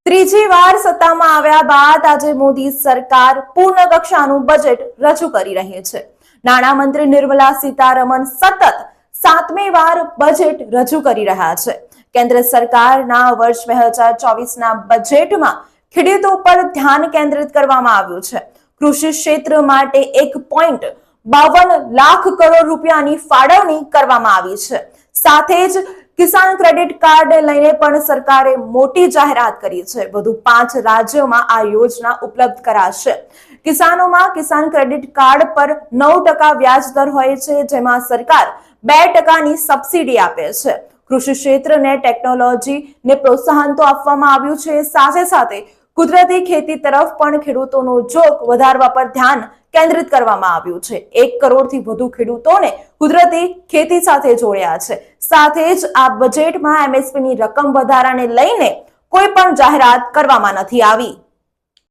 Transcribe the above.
ત્રીજી વાર સત્તામાં આવ્યા બાદ આજે મોદી સરકાર પૂર્ણ કક્ષાનું બજેટ રજૂ કરી રહી છે। નાણામંત્રી નિર્મલા સીતારમણ સતત 7મી વાર બજેટ રજૂ કરી રહ્યા છે। કેન્દ્ર સરકારના વર્ષ 2024ના બજેટમાં ખેડૂતો પર ધ્યાન કેન્દ્રિત કરવામાં આવ્યું છે। કૃષિ ક્ષેત્ર માટે 1.52 લાખ કરોડ રૂપિયાની ફાળવણી કરવામાં આવી છે। સાથે જ કિસાન ક્રેડિટ કાર્ડ લઈને પણ સરકારે મોટી જાહેરાત કરી છે। વધુ 5 રાજ્યોમાં આ યોજના ઉપલબ્ધ કરાશે। કિસાનોમાં કિસાન ક્રેડિટ કાર્ડ પર 9% વ્યાજ દર હોય છે, જેમાં સરકાર 2%ની સબસિડી આપે છે। કૃષિ ક્ષેત્રને ટેકનોલોજીને પ્રોત્સાહન તો આપવામાં આવ્યું છે, સાથે સાથે કુદરતી ખેતી તરફ પણ ખેડૂતોનો ઝોક વધારવા પર ધ્યાન કેન્દ્રિત કરવામાં આવ્યું છે। 1 કરોડથી વધુ ખેડૂતોને કુદરતી ખેતી સાથે જોડ્યા છે। સાથે જ આ બજેટમાં MSPની રકમ વધારાને લઈને કોઈ પણ જાહેરાત કરવામાં નથી આવી।